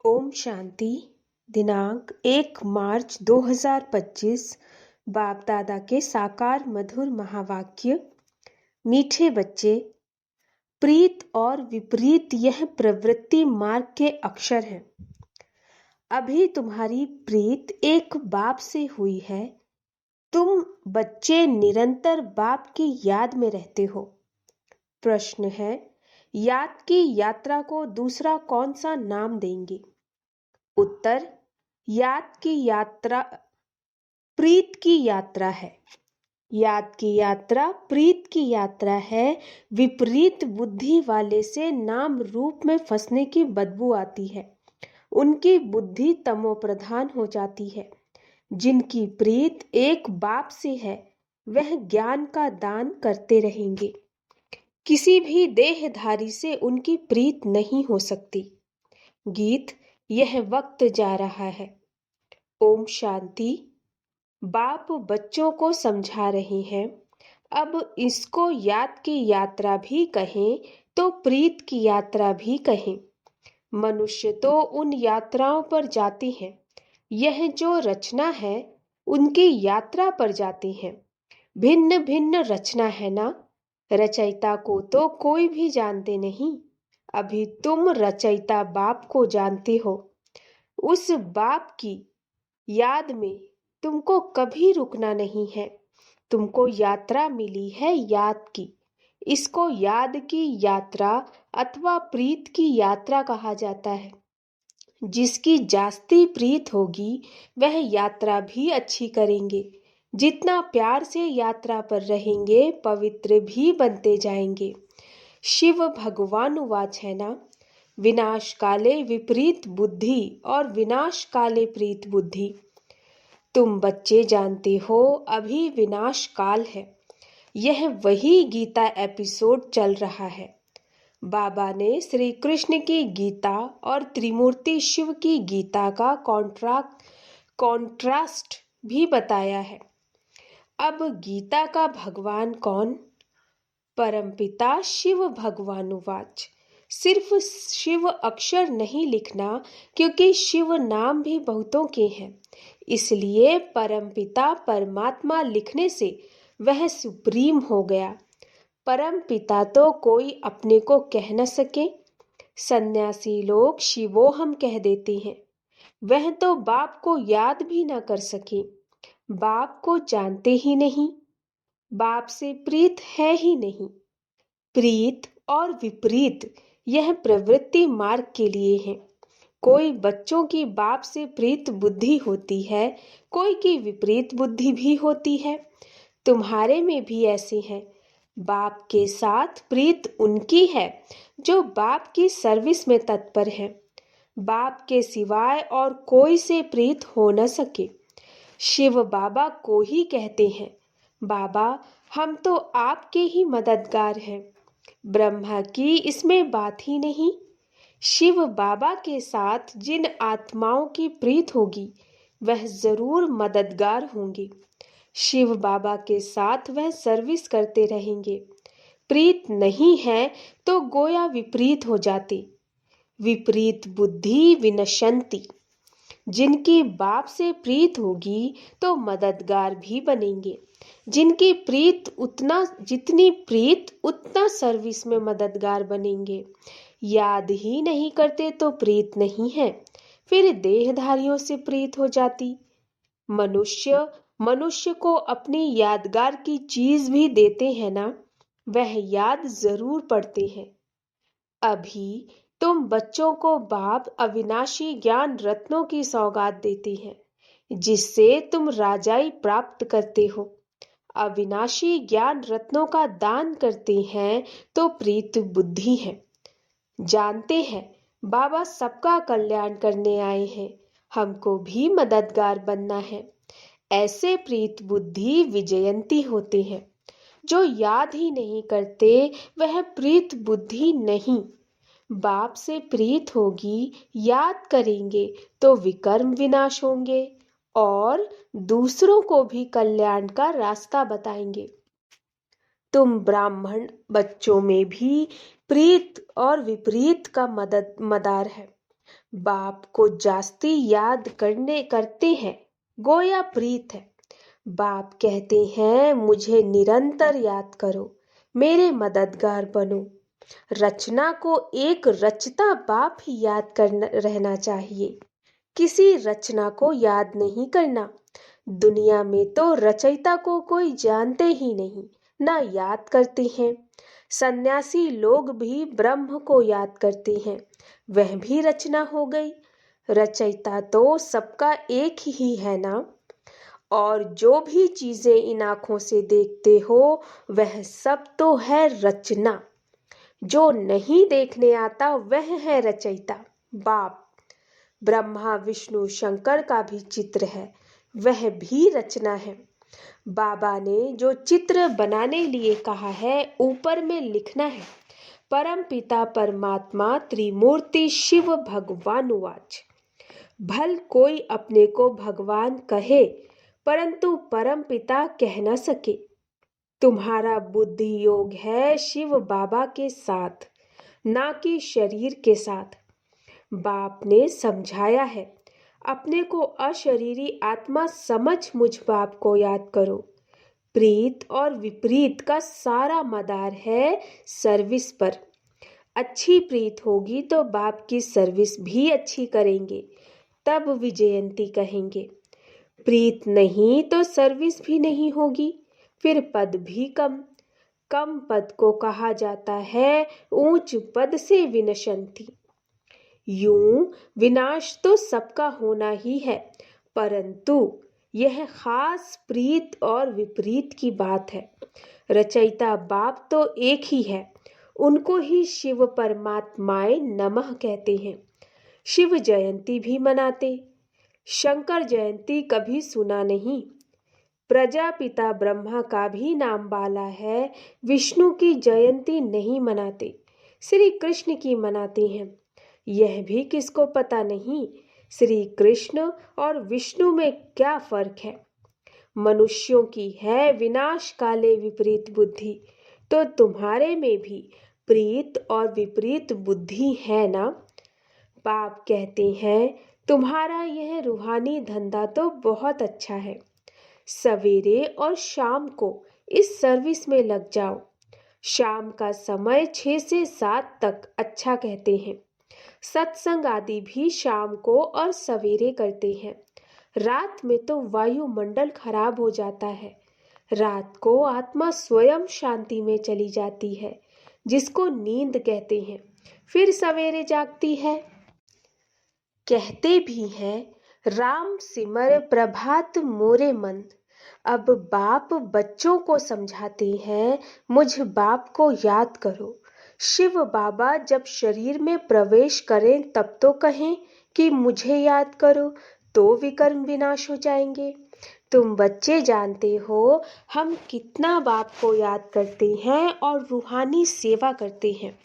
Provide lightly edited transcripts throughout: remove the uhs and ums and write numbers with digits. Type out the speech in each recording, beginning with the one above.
ओम शांति। दिनांक 1 मार्च 2025। बाप दादा के साकार मधुर महावाक्य। मीठे बच्चे, प्रीत और विपरीत यह प्रवृत्ति मार्ग के अक्षर हैं। अभी तुम्हारी प्रीत एक बाप से हुई है। तुम बच्चे निरंतर बाप की याद में रहते हो। प्रश्न है, याद की यात्रा को दूसरा कौन सा नाम देंगे? उत्तर, याद की यात्रा प्रीत की यात्रा है। याद की यात्रा प्रीत की यात्रा है। विपरीत बुद्धि वाले से नाम रूप में फंसने की बदबू आती है। उनकी बुद्धि तमो प्रधान हो जाती है। जिनकी प्रीत एक बाप से है वह ज्ञान का दान करते रहेंगे। किसी भी देहधारी से उनकी प्रीत नहीं हो सकती। गीत, यह वक्त जा रहा है। ओम शांति। बाप बच्चों को समझा रहे हैं। अब इसको याद की यात्रा भी कहें तो प्रीत की यात्रा भी कहें। मनुष्य तो उन यात्राओं पर जाते हैं। यह जो रचना है उनकी यात्रा पर जाते हैं। भिन्न भिन्न रचना है ना। रचयिता को तो कोई भी जानते नहीं। अभी तुम रचयिता बाप को जानते हो। उस बाप की याद में तुमको कभी रुकना नहीं है। तुमको यात्रा मिली है याद की। इसको याद की यात्रा अथवा प्रीत की यात्रा कहा जाता है। जिसकी जास्ती प्रीत होगी वह यात्रा भी अच्छी करेंगे। जितना प्यार से यात्रा पर रहेंगे पवित्र भी बनते जाएंगे। शिव भगवान वाच है ना, विनाश काले विपरीत बुद्धि और विनाश काले प्रीत बुद्धि। तुम बच्चे जानते हो अभी विनाश काल है। यह वही गीता एपिसोड चल रहा है। बाबा ने श्री कृष्ण की गीता और त्रिमूर्ति शिव की गीता का कॉन्ट्रास्ट भी बताया है। अब गीता का भगवान कौन? परमपिता शिव भगवानुवाच। सिर्फ शिव अक्षर नहीं लिखना, क्योंकि शिव नाम भी बहुतों के हैं। इसलिए परमपिता परमात्मा लिखने से वह सुप्रीम हो गया। परमपिता तो कोई अपने को कह न सके। सन्यासी लोग शिवोहम कह देते हैं। वह तो बाप को याद भी न कर सके। बाप को जानते ही नहीं। बाप से प्रीत है ही नहीं। प्रीत और विपरीत यह प्रवृत्ति मार्ग के लिए है। कोई बच्चों की बाप से प्रीत बुद्धि होती है, कोई की विपरीत बुद्धि भी होती है। तुम्हारे में भी ऐसे हैं। बाप के साथ प्रीत उनकी है जो बाप की सर्विस में तत्पर है। बाप के सिवाय और कोई से प्रीत हो न सके। शिव बाबा को ही कहते हैं, बाबा हम तो आपके ही मददगार हैं। ब्रह्मा की इसमें बात ही नहीं। शिव बाबा के साथ जिन आत्माओं की प्रीत होगी वह जरूर मददगार होंगे। शिव बाबा के साथ वह सर्विस करते रहेंगे। प्रीत नहीं है तो गोया विपरीत हो जाते। विपरीत बुद्धि विनशंति। जिनकी बाप से प्रीत होगी तो मददगार भी बनेंगे। जिनकी प्रीत जितनी प्रीत उतना सर्विस में मददगार बनेंगे। याद ही नहीं करते तो प्रीत नहीं है, फिर देहधारियों से प्रीत हो जाती। मनुष्य को अपनी यादगार की चीज भी देते हैं ना, वह याद जरूर पड़ते हैं। अभी तुम बच्चों को बाप अविनाशी ज्ञान रत्नों की सौगात देते हैं, जिससे तुम राजाई प्राप्त करते हो। अविनाशी ज्ञान रत्नों का दान करते हैं तो प्रीत बुद्धि है। जानते हैं बाबा सबका कल्याण करने आए हैं, हमको भी मददगार बनना है। ऐसे प्रीत बुद्धि विजयंती होते हैं। जो याद ही नहीं करते वह प्रीत बुद्धि नहीं। बाप से प्रीत होगी, याद करेंगे तो विकर्म विनाश होंगे और दूसरों को भी कल्याण का रास्ता बताएंगे। तुम ब्राह्मण बच्चों में भी प्रीत और विपरीत का मदार है। बाप को जास्ती याद करते हैं, गोया प्रीत है। बाप कहते हैं मुझे निरंतर याद करो, मेरे मददगार बनो। रचना को एक रचता बाप ही याद करना रहना चाहिए, किसी रचना को याद नहीं करना। दुनिया में तो रचयिता को कोई जानते ही नहीं, ना याद करते हैं। सन्यासी लोग भी ब्रह्म को याद करते हैं, वह भी रचना हो गई। रचयिता तो सबका एक ही है ना। और जो भी चीजें इन आंखों से देखते हो वह सब तो है रचना। जो नहीं देखने आता वह है रचयिता। बाप ब्रह्मा विष्णु शंकर का भी चित्र है, वह भी रचना है। बाबा ने जो चित्र बनाने लिए कहा है ऊपर में लिखना है, परम पिता परमात्मा त्रिमूर्ति शिव भगवानुवाच। भल कोई अपने को भगवान कहे परंतु परम पिता कह न सके। तुम्हारा बुद्धि योग है शिव बाबा के साथ, ना कि शरीर के साथ। बाप ने समझाया है, अपने को अशरीरी आत्मा समझ मुझ बाप को याद करो। प्रीत और विपरीत का सारा मदार है सर्विस पर। अच्छी प्रीत होगी तो बाप की सर्विस भी अच्छी करेंगे, तब विजयंती कहेंगे। प्रीत नहीं तो सर्विस भी नहीं होगी, फिर पद भी कम। कम पद को कहा जाता है ऊंच पद से विनशंति। यूं विनाश तो सबका होना ही है, परंतु यह खास प्रीत और विपरीत की बात है। रचयिता बाप तो एक ही है, उनको ही शिव परमात्माए नमः कहते हैं। शिव जयंती भी मनाते, शंकर जयंती कभी सुना नहीं। प्रजापिता ब्रह्मा का भी नाम बाला है, विष्णु की जयंती नहीं मनाते, श्री कृष्ण की मनाते हैं। यह भी किसको पता नहीं श्री कृष्ण और विष्णु में क्या फर्क है। मनुष्यों की है विनाश काले विपरीत बुद्धि, तो तुम्हारे में भी प्रीत और विपरीत बुद्धि है ना। बाप कहते हैं तुम्हारा यह रूहानी धंधा तो बहुत अच्छा है, सवेरे और शाम को इस सर्विस में लग जाओ। शाम का समय 6 से 7 तक अच्छा कहते हैं। सत्संग आदि भी शाम को और सवेरे करते हैं। रात में तो वायुमंडल खराब हो जाता है। रात को आत्मा स्वयं शांति में चली जाती है, जिसको नींद कहते हैं, फिर सवेरे जागती है। कहते भी हैं राम सिमर प्रभात मोरे मन। अब बाप बच्चों को समझाते हैं मुझ बाप को याद करो। शिव बाबा जब शरीर में प्रवेश करें तब तो कहें कि मुझे याद करो, तो विकर्म विनाश हो जाएंगे। तुम बच्चे जानते हो हम कितना बाप को याद करते हैं और रूहानी सेवा करते हैं।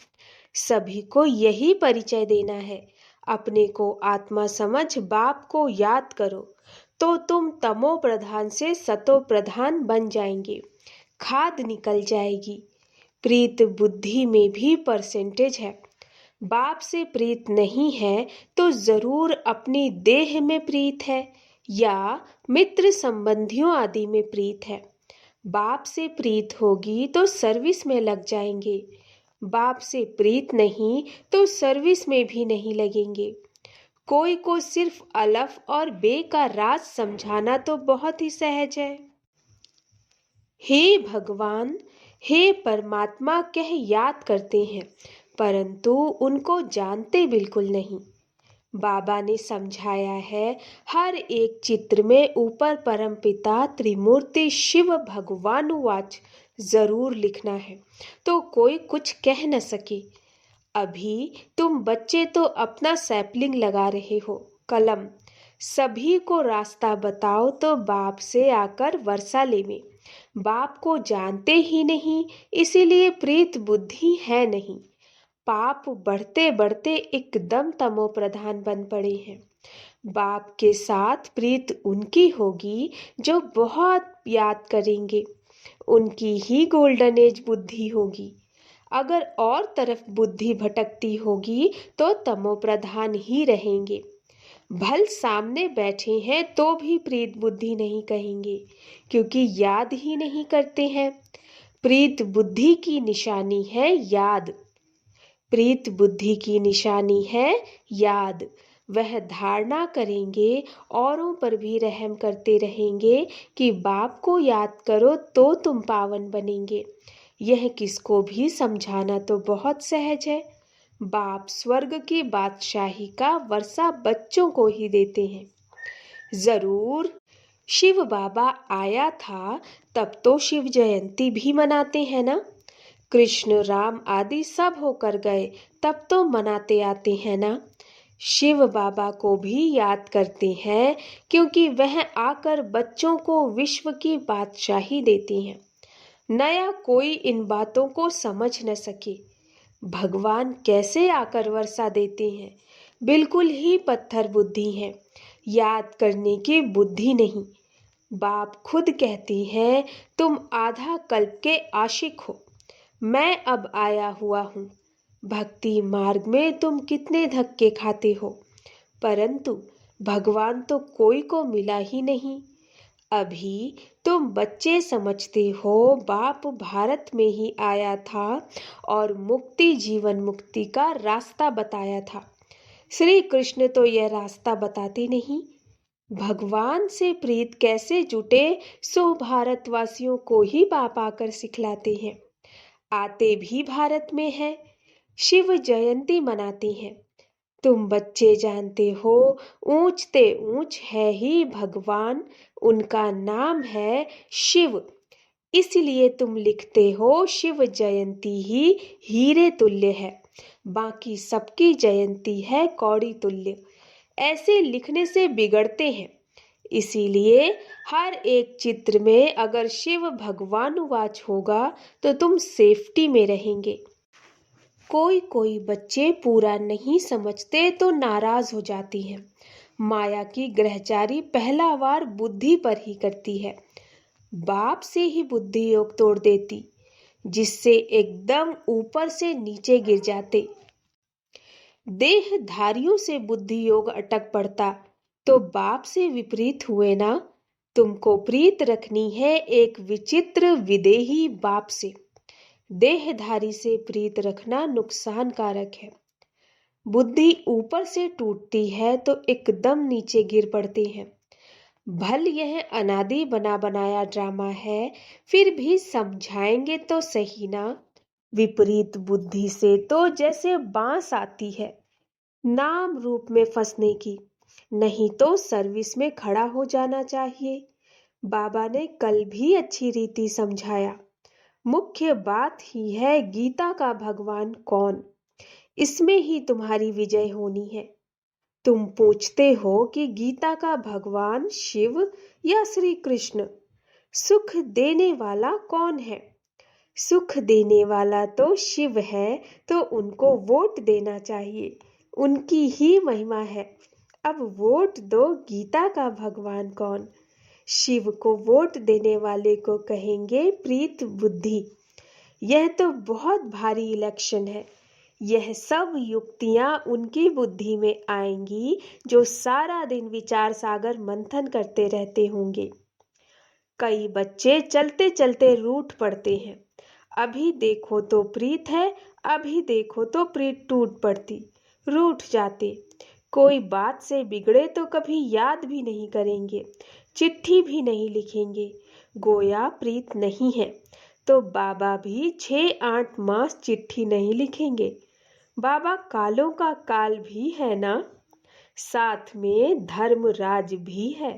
सभी को यही परिचय देना है, अपने को आत्मा समझ बाप को याद करो, तो तुम तमो प्रधान से सतो प्रधान बन जाएंगे, खाद निकल जाएगी। प्रीत बुद्धि में भी परसेंटेज है। बाप से प्रीत नहीं है तो जरूर अपनी देह में प्रीत है या मित्र संबंधियों आदि में प्रीत है। बाप से प्रीत होगी तो सर्विस में लग जाएंगे, बाप से प्रीत नहीं तो सर्विस में भी नहीं लगेंगे। कोई को सिर्फ अलफ और बे का राज समझाना तो बहुत ही सहज है। हे भगवान, हे परमात्मा कह याद करते हैं, परंतु उनको जानते बिल्कुल नहीं। बाबा ने समझाया है हर एक चित्र में ऊपर परमपिता त्रिमूर्ति शिव भगवानुवाच जरूर लिखना है, तो कोई कुछ कह न सके। अभी तुम बच्चे तो अपना सैपलिंग लगा रहे हो, कलम। सभी को रास्ता बताओ तो बाप से आकर वर्षा लेवे। बाप को जानते ही नहीं, इसीलिए प्रीत बुद्धि है नहीं। पाप बढ़ते बढ़ते एकदम तमो प्रधान बन पड़े हैं। बाप के साथ प्रीत उनकी होगी जो बहुत याद करेंगे, उनकी ही गोल्डन एज बुद्धि होगी। अगर और तरफ बुद्धि भटकती होगी तो तमोप्रधान ही रहेंगे। भल सामने बैठे हैं तो भी प्रीत बुद्धि नहीं कहेंगे, क्योंकि याद ही नहीं करते हैं। प्रीत बुद्धि की निशानी है याद। प्रीत बुद्धि की निशानी है याद। वह धारणा करेंगे, औरों पर भी रहम करते रहेंगे कि बाप को याद करो तो तुम पावन बनेंगे। यह किसको भी समझाना तो बहुत सहज है। बाप स्वर्ग की बादशाही का वर्षा बच्चों को ही देते हैं। जरूर शिव बाबा आया था तब तो शिव जयंती भी मनाते हैं ना। कृष्ण राम आदि सब होकर गए तब तो मनाते आते हैं ना। शिव बाबा को भी याद करते हैं, क्योंकि वह आकर बच्चों को विश्व की बादशाही देती हैं। नया कोई इन बातों को समझ न सके। भगवान कैसे आकर वर्षा देते हैं। बिल्कुल ही पत्थर बुद्धि है, याद करने की बुद्धि नहीं। बाप खुद कहती हैं, तुम आधा कल्प के आशिक हो, मैं अब आया हुआ हूँ। भक्ति मार्ग में तुम कितने धक्के खाते हो, परंतु भगवान तो कोई को मिला ही नहीं। अभी तुम बच्चे समझते हो बाप भारत में ही आया था और मुक्ति जीवन मुक्ति का रास्ता बताया था। श्री कृष्ण तो यह रास्ता बताते नहीं। भगवान से प्रीत कैसे जुटे सो भारतवासियों को ही बाप आकर सिखलाते हैं। आते भी भारत में है, शिव जयंती मनाते हैं। तुम बच्चे जानते हो ऊंचते ऊंच है ही भगवान, उनका नाम है शिव। इसलिए तुम लिखते हो शिव जयंती ही हीरे तुल्य है, बाकी सबकी जयंती है कौड़ी तुल्य। ऐसे लिखने से बिगड़ते हैं। इसीलिए हर एक चित्र में अगर शिव भगवानुवाच होगा तो तुम सेफ्टी में रहेंगे। कोई कोई बच्चे पूरा नहीं समझते तो नाराज हो जाती हैं। माया की ग्रहचारी पहला वार बुद्धि पर ही करती है। बाप से ही बुद्धि योग तोड़ देती, जिससे एकदम ऊपर से नीचे गिर जाते। देहधारियों से बुद्धि योग अटक पड़ता तो बाप से विपरीत हुए ना। तुमको प्रीत रखनी है एक विचित्र विदेही बाप से। देहधारी से प्रीत रखना नुकसान कारक है। बुद्धि ऊपर से टूटती है तो एकदम नीचे गिर पड़ती है। भल यह अनादि बना बनाया ड्रामा है, फिर भी समझाएंगे तो सही ना। विपरीत बुद्धि से तो जैसे बांस आती है नाम रूप में फंसने की, नहीं तो सर्विस में खड़ा हो जाना चाहिए। बाबा ने कल भी अच्छी रीति समझाया। मुख्य बात ही है गीता का भगवान कौन, इसमें ही तुम्हारी विजय होनी है। तुम पूछते हो कि गीता का भगवान शिव या श्री कृष्ण, सुख देने वाला कौन है। सुख देने वाला तो शिव है, तो उनको वोट देना चाहिए, उनकी ही महिमा है। अब वोट दो गीता का भगवान कौन। शिव को वोट देने वाले को कहेंगे प्रीत बुद्धि। यह तो बहुत भारी इलेक्शन है। यह सब युक्तियां उनकी बुद्धि में आएंगी जो सारा दिन विचार सागर मंथन करते रहते होंगे। कई बच्चे चलते चलते रूठ पड़ते हैं। अभी देखो तो प्रीत है, अभी देखो तो प्रीत टूट पड़ती, रूठ जाते। कोई बात से बिगड़े तो कभी याद भी नहीं करेंगे, चिट्ठी भी नहीं लिखेंगे, गोया प्रीत नहीं है। तो बाबा भी 6-8 मास चिट्ठी नहीं लिखेंगे। बाबा कालों का काल भी है ना, साथ में धर्मराज भी है।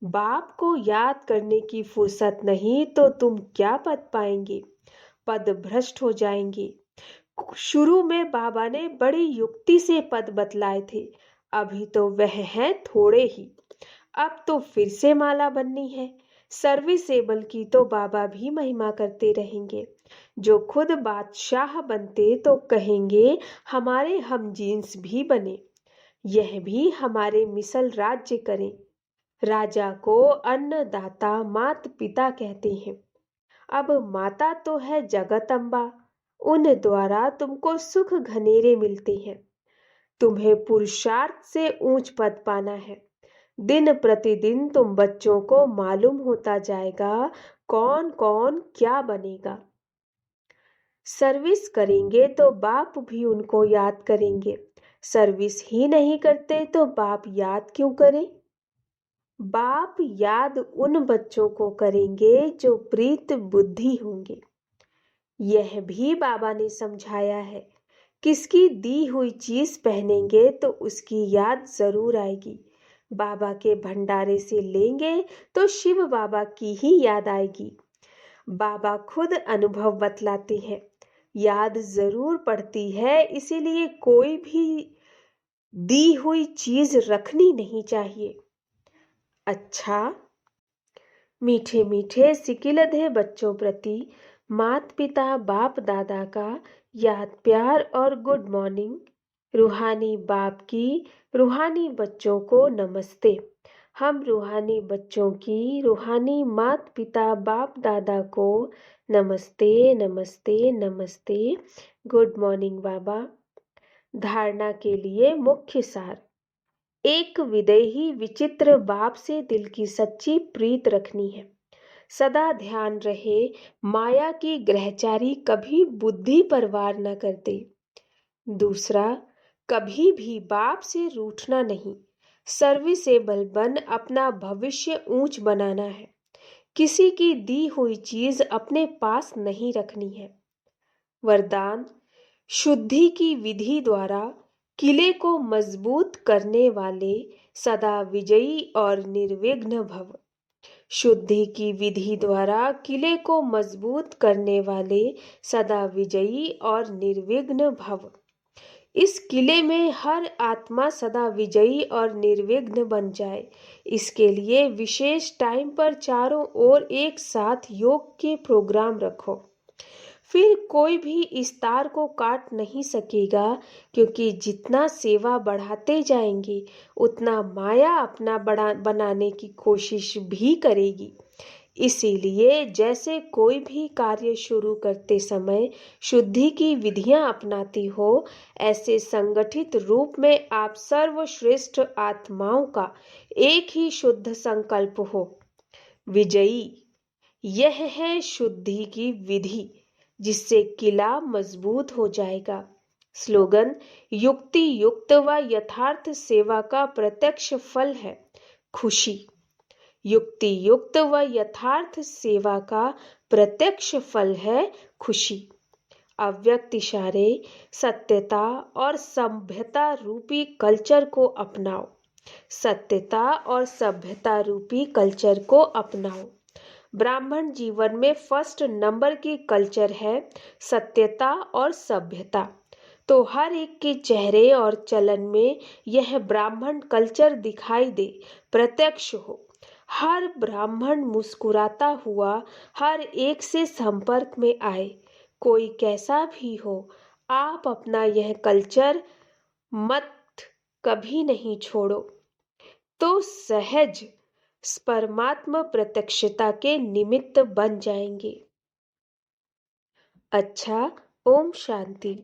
बाप को याद करने की फुर्सत नहीं तो तुम क्या पद पाएंगे, पद भ्रष्ट हो जाएंगे। शुरू में बाबा ने बड़ी युक्ति से पद बतलाए थे, अभी तो वह हैं थोड़े ही। अब तो फिर से माला बननी है। सर्विसेबल की तो बाबा भी महिमा करते रहेंगे। जो खुद बादशाह बनते तो कहेंगे हमारे हम जींस भी बने, यह भी हमारे मिसल राज्य करें। राजा को अन्नदाता मात पिता कहते हैं। अब माता तो है जगत अम्बा, उन द्वारा तुमको सुख घनेरे मिलते हैं। तुम्हें पुरुषार्थ से ऊंच पद पाना है। दिन प्रतिदिन तुम बच्चों को मालूम होता जाएगा कौन कौन क्या बनेगा। सर्विस करेंगे तो बाप भी उनको याद करेंगे। सर्विस ही नहीं करते तो बाप याद क्यों करें? बाप याद उन बच्चों को करेंगे जो प्रीत बुद्धि होंगे। यह भी बाबा ने समझाया है। किसकी दी हुई चीज पहनेंगे तो उसकी याद जरूर आएगी। बाबा के भंडारे से लेंगे तो शिव बाबा की ही याद आएगी। बाबा खुद अनुभव बतलाते हैं। याद जरूर पड़ती है, इसीलिए कोई भी दी हुई चीज रखनी नहीं चाहिए। अच्छा, मीठे मीठे सिकिलधे बच्चों प्रति माता पिता बाप दादा का याद प्यार और गुड मॉर्निंग। रूहानी बाप की रूहानी बच्चों को नमस्ते। हम रूहानी बच्चों की रूहानी माता पिता बाप दादा को नमस्ते नमस्ते नमस्ते। गुड मॉर्निंग बाबा। धारणा के लिए मुख्य सार। एक विदेही विचित्र बाप से दिल की सच्ची प्रीत रखनी है। सदा ध्यान रहे माया की ग्रहचारी कभी बुद्धि पर वार न कर दे। दूसरा, कभी भी बाप से रूठना नहीं। सर्विसेबल बन अपना भविष्य ऊंच बनाना है। किसी की दी हुई चीज अपने पास नहीं रखनी है। वरदान, शुद्धि की विधि द्वारा किले को मजबूत करने वाले सदा विजयी और निर्विघ्न भव। शुद्धि की विधि द्वारा किले को मजबूत करने वाले सदा विजयी और निर्विघ्न भव। इस किले में हर आत्मा सदा विजयी और निर्विघ्न बन जाए, इसके लिए विशेष टाइम पर चारों ओर एक साथ योग के प्रोग्राम रखो। फिर कोई भी इस तार को काट नहीं सकेगा, क्योंकि जितना सेवा बढ़ाते जाएंगे उतना माया अपना बड़ा बनाने की कोशिश भी करेगी। इसीलिए जैसे कोई भी कार्य शुरू करते समय शुद्धि की विधियां अपनाती हो, ऐसे संगठित रूप में आप सर्वश्रेष्ठ आत्माओं का एक ही शुद्ध संकल्प हो। विजयी, यह है शुद्धि की विधि जिससे किला मजबूत हो जाएगा। स्लोगन, युक्ति युक्त व यथार्थ सेवा का प्रत्यक्ष फल है खुशी। युक्ति युक्त व यथार्थ सेवा का प्रत्यक्ष फल है खुशी। अव्यक्त इशारे, सत्यता और सभ्यता रूपी कल्चर को अपनाओ। सत्यता और सभ्यता रूपी कल्चर को अपनाओ। ब्राह्मण जीवन में फर्स्ट नंबर की कल्चर है सत्यता और सभ्यता। तो हर एक के चेहरे और चलन में यह ब्राह्मण कल्चर दिखाई दे, प्रत्यक्ष हो। हर ब्राह्मण मुस्कुराता हुआ हर एक से संपर्क में आए, कोई कैसा भी हो। आप अपना यह कल्चर मत कभी नहीं छोड़ो, तो सहज परमात्मा प्रत्यक्षता के निमित्त बन जाएंगे। अच्छा, ओम शांति।